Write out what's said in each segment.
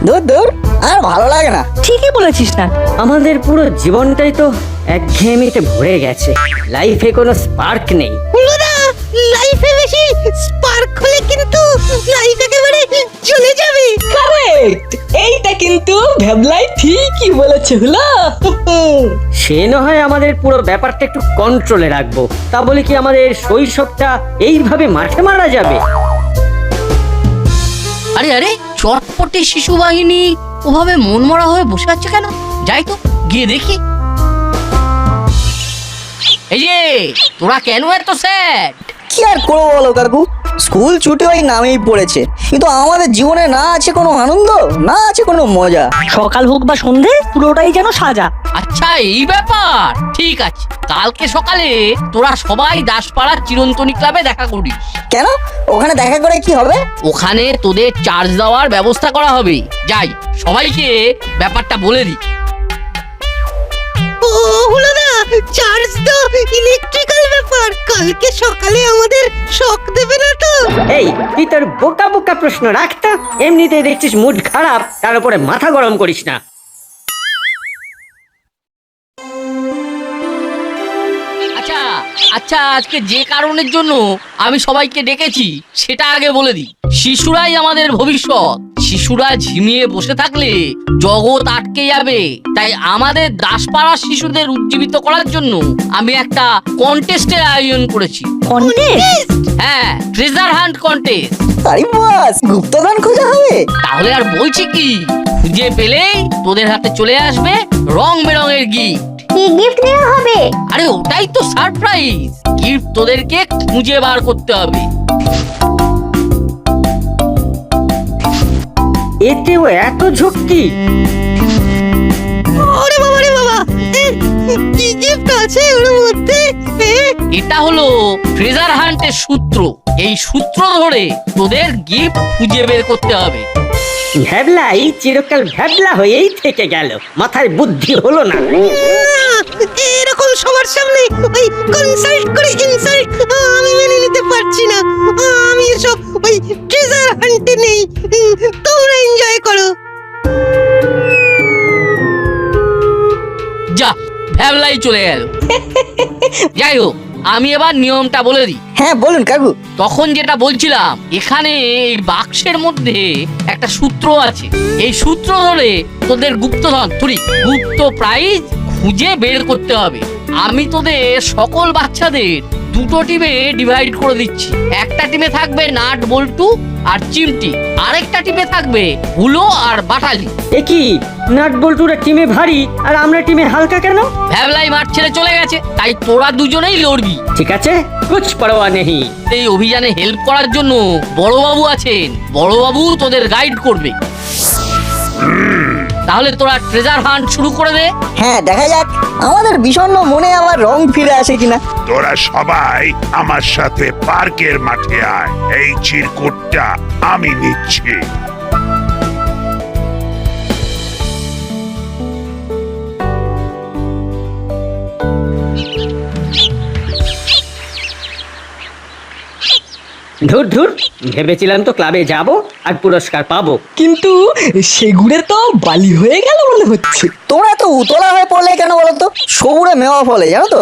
দূর দূর, আর ভালো লাগে না। ঠিকই বলেছিস না। আমাদের পুরো জীবনটাই তো একঘেয়েমিতে ভরে গেছে, লাইফে কোনো স্পার্ক নেই। লাইফে বেশি স্পার্ক হলে কিন্তু লাইফ একেবারে চলে যাবে। কারেক্ট, এইটা কিন্তু ভেবলাই ঠিকই বলেছে হলো। সে না হয় আমাদের পুরো ব্যাপারটা একটু কন্ট্রোলে রাখবো, তা বলে কি আমাদের শৈশবটা এইভাবে মাঠে মারা যাবে? আরে আরে, চটপটে শিশু বাহিনী ওভাবে মনমরা হয়ে বসে আছে কেন? যাই তো গিয়ে দেখি। এই যে তোরা কেন এত স্যাড? কি আর করবো বলো কাকু, স্কুল ছুটি ওই নামেই পড়েছে, কিন্তু আমাদের জীবনে না আছে কোনো আনন্দ, না আছে কোনো মজা। সকাল হোক বা সন্ধে পুরোটাই যেন সাজা। আচ্ছা এই ব্যাপার, ঠিক আছে, কালকে সকালে তোরা সবাই দাসপাড়ার চিরন্তনী ক্লাবে দেখা করিস। কেন, ওখানে দেখা করে কি হবে? ওখানে তোদের চার্জ দেওয়ার ব্যবস্থা করা হবে। যাই, সবাইকে ব্যাপারটা বলে দিই। ও হলো না, চার্জ তো ইলেকট্রিক্যাল ব্যাপার, কালকে সকালে আমাদের শক দেবে না তো? এই তুই তোর বোকা বোকা প্রশ্ন রাখতা, এমনিতেই দেখছিস মুড খারাপ, তার উপরে মাথা গরম করিস না। আচ্ছা আচ্ছা, আজকে যে কারণের জন্য আমি সবাইকে ডেকেছি সেটা আগে বলে দিই। শিশুরাই আমাদের ভবিষ্যৎ। শিশুরা ঝিমিয়ে বসে থাকলে জগৎ আটকে যাবে। তাই আমাদের দাসপাড়ার শিশুদের উজ্জীবিত করার জন্য আমি একটা কন্টেস্টের আয়োজন করেছি। কন্টেস্ট? হ্যাঁ, ট্রেজার হান্ট কন্টেস্ট। আরে বাস, গুপ্তধন খোঁজা হবে? তাহলে আর বলছি কি, খুঁজে পেলেই তোদের হাতে চলে আসবে রং বেরঙের গিফট। কি গিফট দেওয়া হবে? আরে ওটাই তো সারপ্রাইজ। গিফট তোদেরকে খুঁজে বার করতে হবে। এতেও এত ঝক্কি? ওরে বাবা রে বাবা, কি গিফট আছে ওর মধ্যে? এটা হলো ট্রেজার হান্টের সূত্র। এই সূত্র ধরে তোদের গিফট খুঁজে বের করতে হবে। ভ্যাবলাই চিরকাল ভ্যাবলা হয়েই থেকে গেল, মাথায় বুদ্ধি হলো না। এরকম সবার সামনে ওই কনসাল্ট করে ইনসাল্ট আমি মেনে নিতে পারছি না। আমি এসব ওই ট্রেজার হান্টে নেই, তোমরা এনজয় করো। যা, ভ্যাবলাই চলে গেল। যাই হোক, আমি এবার নিয়মটা বলে দিই। হ্যাঁ বলুন কাকু। তখন যেটা বলছিলাম, এখানে এই বাক্সের মধ্যে একটা সূত্র আছে। এই সূত্র ধরে তোদের গুপ্তধন গুপ্ত প্রাইজ খুঁজে বের করতে হবে। আমি তোদের সকল বাচ্চাদের দুটো টিমে ডিভাইড করে দিচ্ছি। একটা টিমে থাকবে নাট বল্টু আর চিমটি, আরেকটা টিমে থাকবে হুলো আর বাটালি। এ কি, নাট বল্টুরা টিমে ভারী আর আমরা টিমে হালকা কেন? ভ্যাবলাই মাঠ ছেড়ে চলে গেছে, তাই তোরা দুজনেই লড়বি। ঠিক আছে, কুছ পরোয়া নেই। এই অভিযানে হেল্প করার জন্য বড়বাবু আছেন। বড়বাবু তোদের গাইড করবে। তাহলে তোরা ট্রেজার হান্ট শুরু করে দে। হ্যাঁ দেখা যাক আমাদের বিষণ্ণ মনে আবার রং ফিরে আসে কিনা। তোরা সবাই আমার সাথে পার্কের মাঠে আয়, এই চিরকুটটা আমি নিচ্ছি। ধুর ধুর, ভেবেছিলাম তো ক্লাবে যাব আর পুরস্কার পাবো। কিন্তু সেগুড়ে তো বালি হয়ে গেল মনে হচ্ছে। তোমরা তো উতলা হয়ে পড়লে কেন বলো তো? সবুরে মেওয়া ফলে, জানো তো?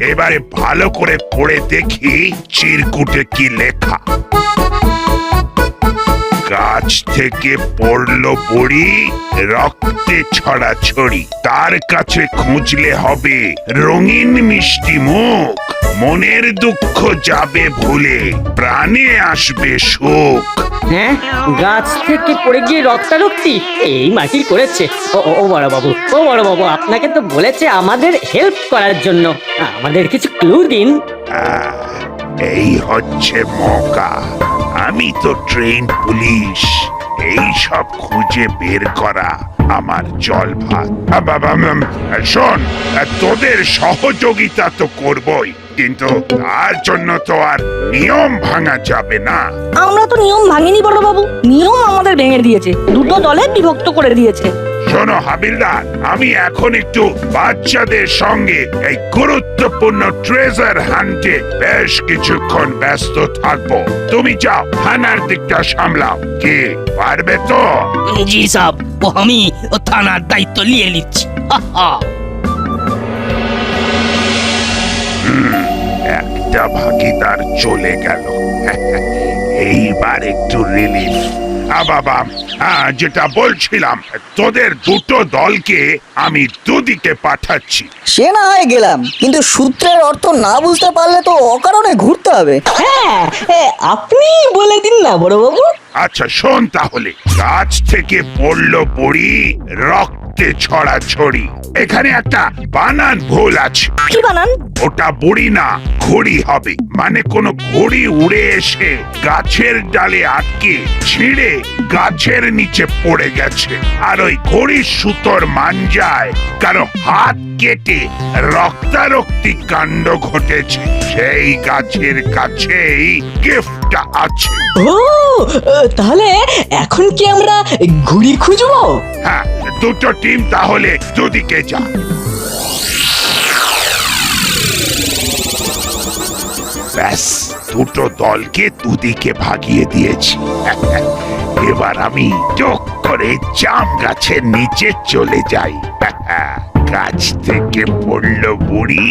এবারে ভালো করে পড়ে দেখি চিরকুটে কি লেখা। গাছ থেকে পড়লো বড়ি, রক্তে ছড়াছড়ি, তার কাছে খুঁজলে হবে রঙিন মিষ্টি মুখ। মনের দুঃখ যাবে ভুলে, প্রাণে আসবে সুখ। হ্যাঁ, গাছ থেকে পড়ে গিয়ে রক্তারক্তি এই মাটি করেছে। ও বড় বাবু, ও বড় বাবু, আপনাকে তো বলেছে আমাদের হেল্প করার জন্য। আমাদের কিছু ক্লু দিন। এই হচ্ছে মৌকা। আমি তো ট্রেন পুলিশ, এই সব খুঁজে বের করা আমার জল ভাত। শোন, তোদের সহযোগিতা তো করবই, কিন্তু তার জন্য তো আর নিয়ম ভাঙা যাবে না। আমরা তো নিয়ম ভাঙিনি বড় বাবু, নিয়ম আমাদের ভেঙে দিয়েছে, দুটো দলে বিভক্ত করে দিয়েছে। শোনো হাবিলদার, আমি এখন একটু বাচ্চাদের সঙ্গে এই গুরুত্বপূর্ণ ট্রেজার হান্টে বেশ কিছুক্ষণ ব্যস্ত থাকবো। তুমি যাও থানার দিকটা সামলাও। কি পারবে তো? জি সাহেব, আমি থানার দায়িত্ব নিয়ে নিচ্ছি। একটা ভাগিদার চলে গেল। এইবার একটু রিলিফ। বাবা, যেটা বলছিলাম, তোদের দুটো দলকে আমি দুদিকে পাঠাচ্ছি। সে না হয় গেলাম, কিন্তু সূত্রের অর্থ না বুঝতে পারলে তো অকারণে ঘুরতে হবে। হ্যাঁ, আপনি বলে দিন না বড় বাবু। আচ্ছা শোন তাহলে, গাছ থেকে পড়লো বড়ি, রক্তে ছড়াছড়ি। এখানে একটা বানান ভুল আছে। কি বানান? ওটা বড়ি না, ঘড়ি হবে। মানে কোনো ঘড়ি উড়ে এসে গাছের ডালে আটকে ছিঁড়ে গাছের নিচে পড়ে গেছে, আর ওই ঘড়ির সুতোর মাঞ্জায় কারো হাত কেটে রক্তারক্তি কাণ্ড ঘটেছে। সেই গাছের কাছেই গিফটটা আছে। ও, তাহলে এখন কি আমরা ঘুড়ি খুঁজবো? হ্যাঁ, দুটো টিম তাহলে দুদিকে যা। ব্যাস, দুটো দলকে দুদিকে ভাগিয়ে দিয়েছি। এবার আমি টক করে জাম গাছের নিচে চলে যাই। গাছ থেকে পড়লো বুড়ি,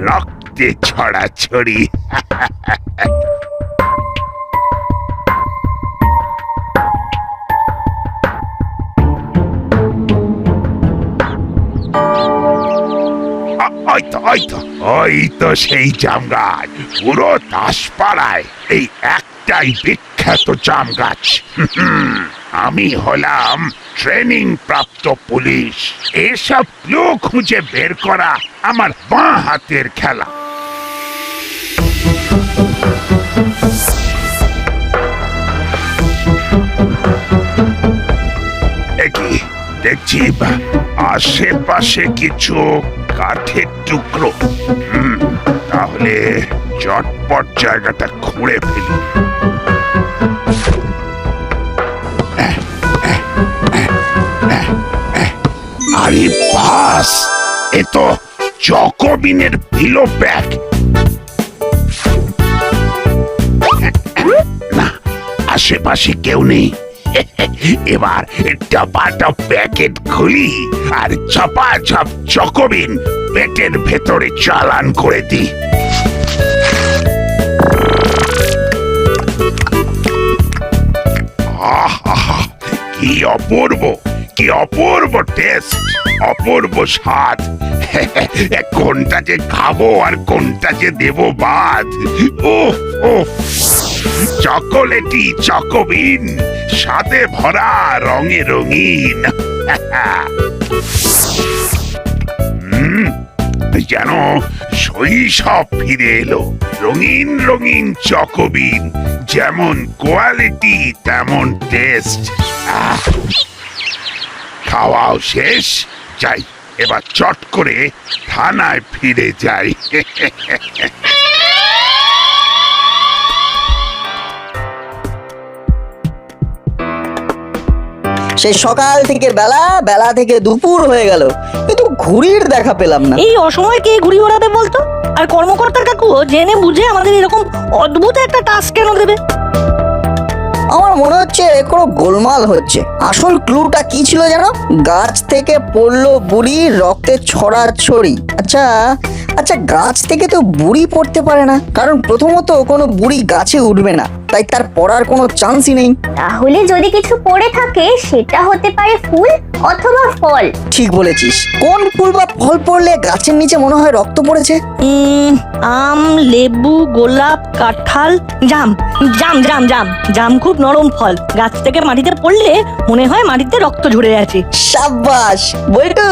রক্তে ছড়াছড়ি। ওই তো সেই জাম গাছ। পুরো দাসপাড়ায় এই একটাই বিখ্যাত জাম গাছ। আমি হলাম ট্রেনিং প্রাপ্ত পুলিশ। এসব ক্লু খুঁজে বের করা আমার বাঁ হাতের খেলা। একই দেখছি আশেপাশে কিছু কাঠের টুকরো। তাহলে চটপট জায়গাটা খুঁড়ে ফেলি। আরে বাস, এ তো চকোবিনের পিলো ব্যাগ। না, আশেপাশে কেউ নেই। এবার ডাবাটা প্যাকেট খুলি আর ঝপাঝপ চকোবিন পেটের ভেতরে চালান করে দিই। কি অপূর্ব, কি অপূর্ব টেস্ট, অপূর্ব স্বাদ। কোনটা যে খাবো আর কোনটা যে দেবো বাদ। উফ উফ, চকোলেটি চকোবিন, স্বাদে ভরা, রঙে রঙিন। যেন শৈশব ফিরে এলো। রঙিন রঙিন চকোবিন, যেমন কোয়ালিটি তেমন টেস্ট। খাওয়াও শেষ, যাই এবার চট করে থানায় ফিরে যাই। সেই সকাল থেকে বেলা, বেলা থেকে দুপুর হয়ে গেল, কিন্তু ঘুড়ির দেখা পেলাম না। এই অসময়ে কে ঘুড়ি ওড়াবে বলতো? আর কর্মকর্তার কাকু জেনে বুঝে আমাদের এরকম অদ্ভুত একটা টাস্ক কেন দেবে? আমার মনে হচ্ছে কোনো গোলমাল হচ্ছে। আসল ক্লুটা কি ছিল জানো? গাছ থেকে পড়লো বুড়ি, রক্তে ছড়াছড়ি। আচ্ছা আচ্ছা, গাছ থেকে তো বুড়ি পড়তে পারে না, কারণ প্রথমত কোনো বুড়ি গাছে উঠবে না, তাই তার পড়ার কোনো চান্সই নেই। তাহলে যদি কিছু পড়ে থাকে সেটা হতে পারে ফুল অথবা ফল। ঠিক বলেছিস। কোন ফুল বা ফল পড়লে গাছের নিচে মনে হয় রক্ত পড়েছে? আম, লেবু, গোলাপ, কাঁঠাল, জাম। জাম জাম জাম জাম খুব নরম ফল, গাছ থেকে মাটিতে পড়লে মনে হয় মাটিতে রক্ত ঝরে আছে। সাব্বাস বল্টু,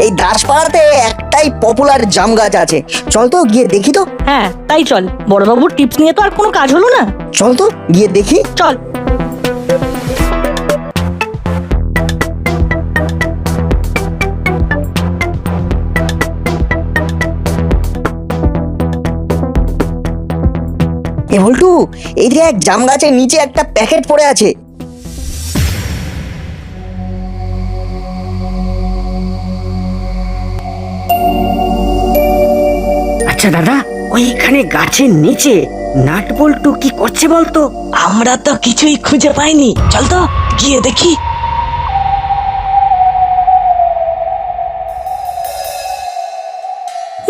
এই দাসপাড়াতে একটাই পপুলার জাম গাছ আছে। চল তো গিয়ে দেখি তো। হ্যাঁ তাই চল, বড়বাবুর টিপস নিয়ে তো আর কোনো কাজ হলো না। চল তো গিয়ে দেখি। চল। এই যে এক জাম গাছের নিচে একটা প্যাকেট পড়ে আছে। আচ্ছা দাদা, ওইখানে গাছের নিচে নাট বল্টু কি করছে বলতো? আমরা তো কিছুই খুঁজে পাইনি, চল তো গিয়ে দেখি।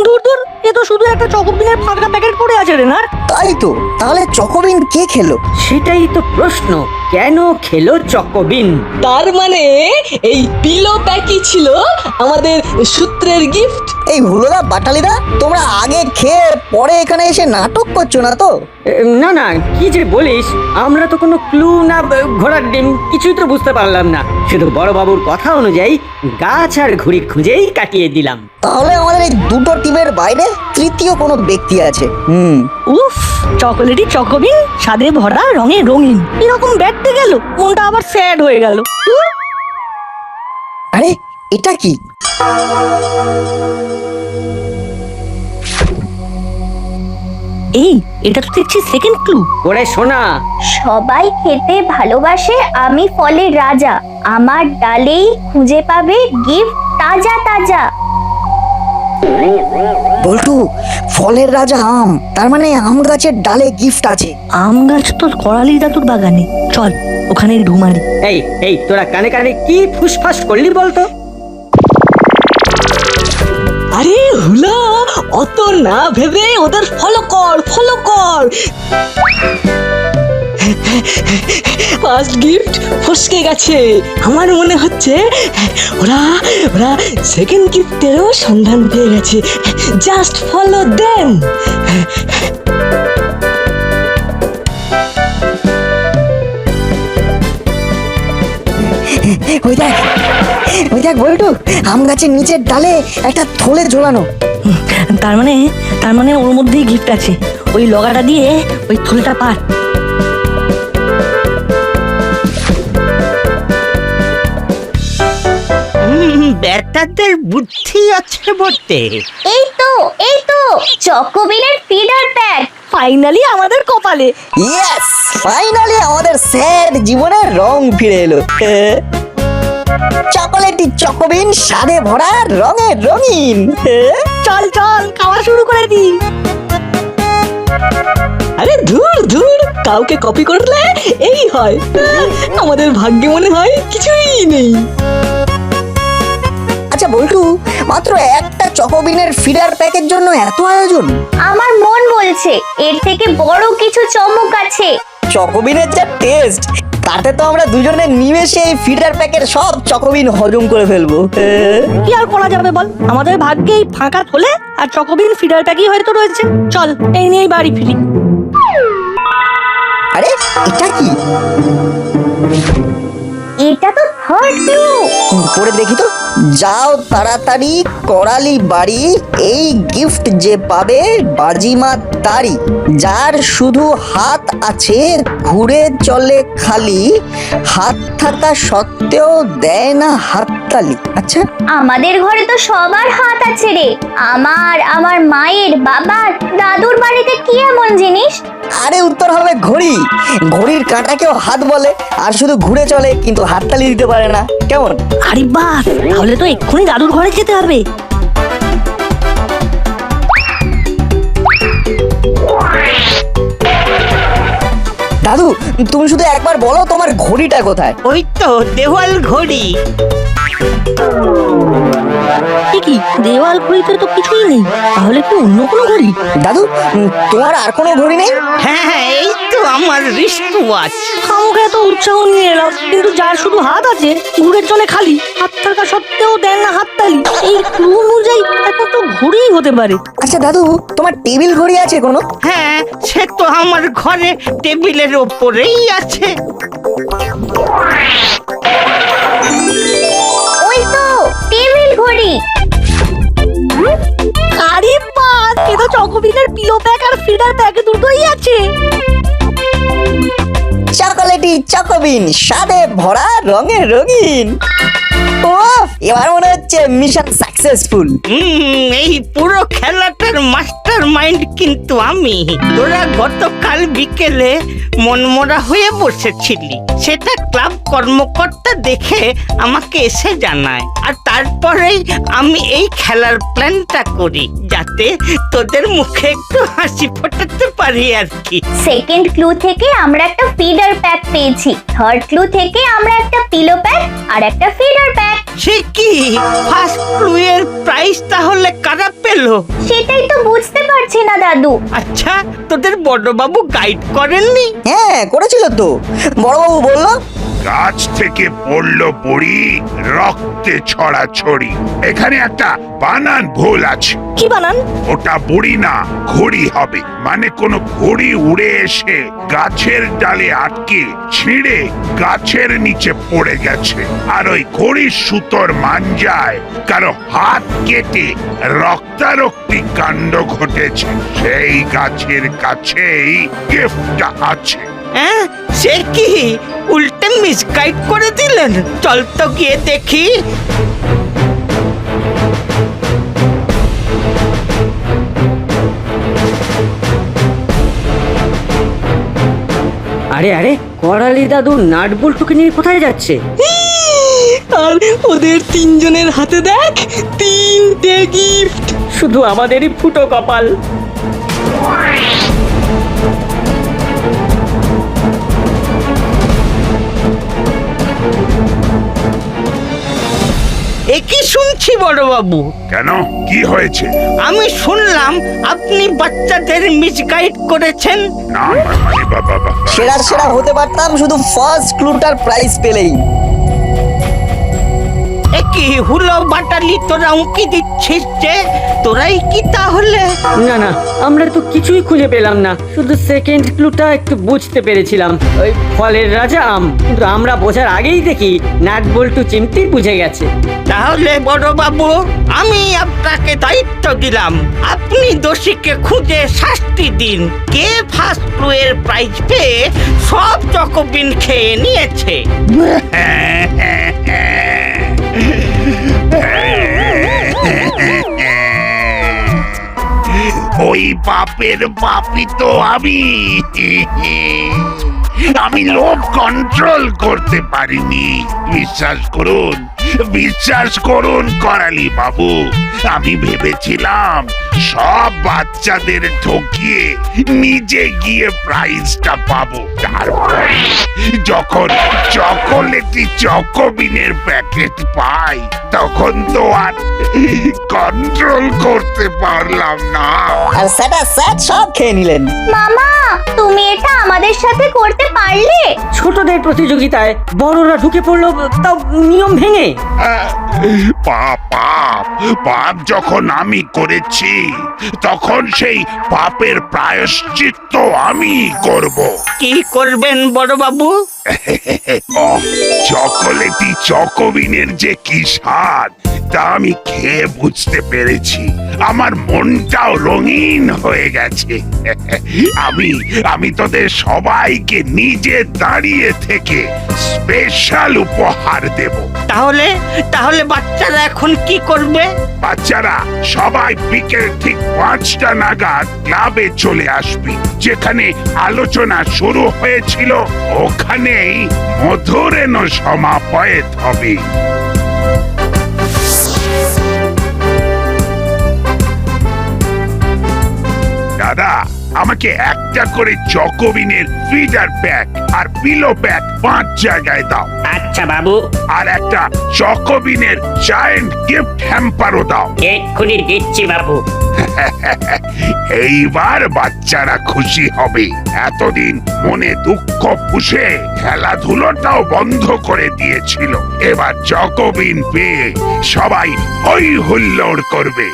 দূর দূর, এ তো শুধু একটা চকোবিনের ফাঁকা প্যাকেট পড়ে আছে রে না। তাই তো, তাহলে চকোবিন কে খেলো? সেটাই তো প্রশ্ন, কেন খেলো চকোবিন? তার মানে এই পিলো প্যাকই ছিল আমাদের সূত্রের গিফট। এই হুলোদা বাটালিদা, তোমরা আগে খেয়ে পরে এখানে এসে নাটক করছো না তো? না না, কি যে বলিস, আমরা তো কোনো ক্লু না ঘোড়ার ডিম কিছুই তো বুঝতে পারলাম না। শুধু বড় বাবুর কথা অনুযায়ী গাছ আর ঘুড়ি খুঁজেই কাটিয়ে দিলাম। তাহলে আমাদের এই দুটো টিমের বাইরে তৃতীয় কোনো ব্যক্তি আছে। উফ, চকোলেটি চকোবিন, স্বাদে ভরা, রঙে রঙিন, এরকম ব্যাগতে গেল মনটা আবার স্যাড হয়ে গেল। আরে এটা কি? এই, এটা তো দেখছি সেকেন্ড ক্লু। ওরে শোনা, সবাই খেতে ভালোবাসে, আমি ফলের রাজা, আমার ডালেই খুঁজে পাবে গিফট তাজা তাজা। বল্টু, ফলের রাজা আম, তার মানে আম গাছের ডালে গিফট আছে। আম গাছ তো করালি দাদুর বাগানে, চল ওখানে ঢুমারি। এই এই তোরা কানে কানে কি ফুসফাস করলি বলতো? আরে হুলা, অত না ভেবে ওদের ফলো কর, ফলো কর। ফার্স্ট গিফট ফসকে গেছে। আমার মনে হচ্ছে ওরা ওরা সেকেন্ড গিফটেরও সন্ধান পেয়ে গেছে। Just follow them. ওই দেখ, ওই দেখ বল্টু, আম গাছের নিচের ডালে একটা থলে ঝোলানো। তার মানে ওর মধ্যেই গিফট আছে। ওই লগাটা দিয়ে ওই থলেটা পার। ব্যাটাদের বুদ্ধি আছে বটে। এই তো চকোবিনের ফিডার প্যাক। ফাইনালি আমাদের কপালে। ইয়েস, ফাইনালি আমাদের স্যাড জীবনের রং ফিরে এলো। চকোলেটি চকোবিন, স্বাদে ভরা, রঙে রঙিন। চল চল, খাওয়া শুরু করে দি। আরে ধুর ধুর, কাউকে কপি করলে এই হয়। আমাদের ভাগ্যে মনে হয় কিছুই নেই। আচ্ছা বল্টু, মাত্র একটা চকোবিনের ফিডার প্যাকের জন্য এত আয়োজন? আমার মন বলছে এর থেকে বড় কিছু চমক আছে। চকোবিনের যা টেস্ট, তাতে তো আমরা দুজনে নিমেষে এই ফিডার প্যাকের সব চকোবিন হজম করে ফেলবো। কি আর করা যাবে বল, আমাদের ভাগ্যে এই ফাঁকা থলে আর চকোবিন ফিডার প্যাকই হয়তো রয়েছে। চল এই নিয়েই বাড়ি ফিরি। আরে এটা কি? এটা তো থার্ড ক্লু। পরে দেখি তো। যাও তাড়াতাড়ি করালি বাড়ি, এই গিফট যে পাবে বাজিমাত তারি, যার শুধু হাত আছে ঘুরে চলে খালি, হাত থাকা সত্ত্বেও দেয় না হাততালি। আচ্ছা, আমাদের ঘরে তো সবার হাত আছে রে। আমার মায়ের, বাবার, দাদুর বাড়িতে কি এমন জিনিস? আরে উত্তর হবে ঘড়ি। ঘড়ির কাঁটাকেও হাত বলে, আর শুধু ঘুরে চলে কিন্তু হাততালি দিতে পারে না। কেমন? আরে বাস, তাহলে তো এক্ষুনি দাদুর ঘরে যেতে হবে। দাদু, তুমি শুধু একবার বলো তোমার ঘড়িটা কোথায়? ওই তো দেওয়াল ঘড়ি। কি দেওয়াল ঘড়িতে তো কিছুই নেই, তাহলে কি অন্য কোনো ঘড়ি? দাদু, তোমার আর কোনো ঘড়ি নেই? হ্যাঁ, এই তো আমার রিস্ট ওয়াচ। আমাকে এত উৎসাহ নিয়ে এলাম, কিন্তু যার শুধু হাত আছে ঘুরে চলে খালি, হাত থাকা সত্ত্বেও দেন না হাততালি, এই ক্লু অনুযায়ী এখন তো ঘড়িই হতে পারে। আচ্ছা দাদু, তোমার টেবিল ঘড়ি আছে কোনো? হ্যাঁ, সে তো আমার ঘরে টেবিলের ওপরেই আছে। ওই তো টেবিল ঘড়ি। আরে বাস, এ তো চকোবিনের পিলো প্যাক আর ফিডার প্যাক দুটোই আছে। চকোলেটি চকোবিন, স্বাদে ভরা, রঙে রঙিন। ও এবার মনে হচ্ছে মিশন সাকসেসফুল। এই পুরো খেলাটার মাস্টার মাইন্ড কিন্তু আমি। তোরা গতকাল বিকেলে মনমরা হয়ে বসেছিলি, সেটা ক্লাব কর্মকর্তা দেখে আমাকে এসে জানায়, আর তারপরেই আমি এই খেলার প্ল্যানটা করি যাতে তোদের মুখে একটু হাসি ফোটাতে পারি আর কি। সেকেন্ড ক্লু থেকে আমরা একটা ফিডার প্যাক পেয়েছি, থার্ড ক্লু থেকে আমরা একটা পিলো প্যাক আর একটা ফিডার প্যাক। সে কি ফার্স্ট ক্লু এর প্রাইস তাহলে কারা পেলো? সেটাই তো বুঝতে পারছি না দাদু। আচ্ছা, তোদের বড়বাবু গাইড করেননি? হ্যাঁ করেছিল তো, বড়বাবু বললো গাছ থেকে পড়লো বড়ি, রক্তে ছড়াছড়ি। এখানে একটা বানান ভুল আছে। কি বানান? ওটা বড়ি না, ঘড়ি হবে। মানে কোনো ঘড়ি উড়ে এসে গাছের ডালে আটকে ছিঁড়ে গাছের নিচে পড়ে গেছে, আর ওই ঘড়ির সুতোর মাঞ্জায় কারো হাত কেটে রক্তারক্তি কাণ্ড ঘটেছে। সেই গাছের কাছেই গিফটটা আছে। হ্যাঁ, সে কি উল্টে মিসগাইড করে দিলেন? চল তো গিয়ে দেখি। আরে আরে, করালি দাদু নাট বল্টুকে নিয়ে কোথায় যাচ্ছে? আর ওদের তিনজনের হাতে দেখ তিনটে গিফট। শুধু আমাদেরই ফুটো কপাল। এ কি শুনছি বড়বাবু? কেন, কি হয়েছে? আমি শুনলাম আপনি বাচ্চাদের মিসগাইড করেছেন। না মানে বাবা, সেরা হতে পারতাম শুধু ফার্স্ট ক্লুটার প্রাইজ পেলেই। এ কি হুলো বাটালি তোরা উঁকি দিচ্ছিস যে? তোরাই কি তাহলে? না না, আমরা তো কিছুই খুঁজে পেলাম না, শুধু সেকেন্ড ক্লুটা একটু বুঝতে পেরেছিলাম, ওই ফলের রাজা আম। কিন্তু আমরা বোঝার আগেই দেখি নাট বল্টু চিমটি বুঝে গেছে। তাহলে বড়বাবু, আমি আপনাকে দায়িত্ব দিলাম, আপনি দোষীকে খুঁজে শাস্তি দিন। কে ফার্স্ট ক্লু এর প্রাইজ পেয়ে সব চকোবিন খেয়ে নিয়েছে? ওই বাপের বাপি তো আমি। আমি লোভ কন্ট্রোল করতে পারিনি। বিশ্বাস করুন করালি বাবু, আমি ভেবেছিলাম সব বাচ্চাদের ঠকিয়ে নিজে গিয়ে প্রাইজটা পাবো। তারপর যখন চকোলেটি চকোবিনের প্যাকেট পাই, তখন তো আর কন্ট্রোল করতে পারলাম না। আর সেটা সব খেয়ে নিলেন। মামা, তুমি এটা আমাদের সাথে করতে পারলে? ছোটদের প্রতিযোগিতায় বড়রা ঢুকে পড়লো, তাও নিয়ম ভেঙে। পাপ যখন আমি করেছি, তখন সেই পাপের প্রায়শ্চিত্ত আমি করব। কি করবেন বড়বাবু? চকোলেটি চকোবিনের যে কি স্বাদ, তা আমি খেয়ে বুঝতে পেরেছি। আমার মনটাও রঙিন হয়ে গেছে। আমি তোদের সবাইকে নিজে দাঁড়িয়ে থেকে স্পেশাল উপহার দেব। তাহলে বাচ্চারা এখন কি করবে? বাচ্চারা সবাই বিকেল ঠিক 5টা নাগাদ ক্লাবে চলে আসবি। যেখানে আলোচনা শুরু হয়েছিল, ওখানেই মধুরেণ সমাপয়েত হবে। দাদা, আমাকে একটা করে চকোবিনের ফিডার প্যাক আর পিলো প্যাক 5 জায়গায় দাও। আচ্ছা বাবু। আর একটা চকোবিনের জায়ান্ট গিফট হ্যাম্পারও দাও। এক্ষুনি দিচ্ছি বাবু। এইবার বাচ্চারা খুশি হবে। এতদিন মনে দুঃখ পুষে খেলাধুলোটাও বন্ধ করে দিয়েছিল। এবার চকোবিন পেয়ে সবাই হই হুল্লোড় করবে।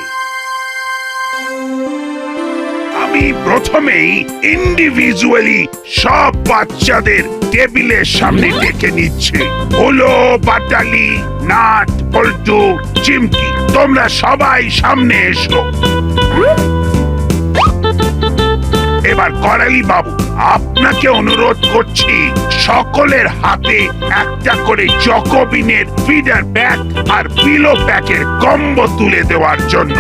আমি প্রথমেই ইন্ডিভিজুয়ালি সব বাচ্চাদের টেবিলের সামনে ডেকে নিচ্ছি। হলো বাটালি, নাট বল্টু, চিমটি, তোমরা সবাই সামনে এসো। এবার করালি বাবু, আপনাকে অনুরোধ করছি সকলের হাতে একটা করে চকোবিনের ফিডার প্যাক আর পিলো প্যাকের কম্বো তুলে দেওয়ার জন্য।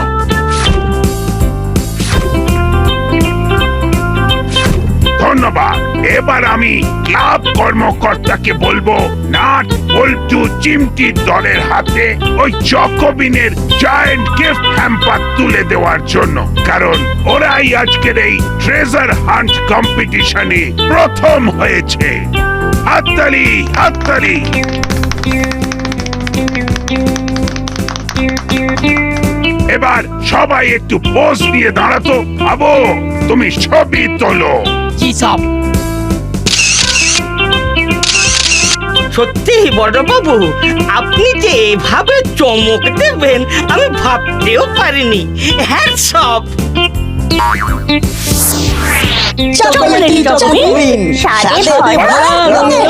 ধন্যবাদ। এবার আমি ক্লাব কর্মকর্তাকে বলবো নাট বল্টু চিমটির দলের হাতে ওই চকোবিনের জায়ান্ট গিফট হ্যাম্পার তুলে দেওয়ার জন্য, কারণ ওরাই আজকের এই ট্রেজার হান্ট কম্পিটিশনে প্রথম হয়েছে। হাততালি, হাততালি। এবার সবাই একটু পোজ দিয়ে দাঁড়াতো। বাবু, তুমি ছবি তোলো। জি সব সত্যি বড়বাবু, আপনি যে এভাবে চমক দেবেন আমি ভাবতেও পারিনি। Hats off. চকোলেটি চকোবিন, স্বাদে স্বাদে ভরা ভরা রঙে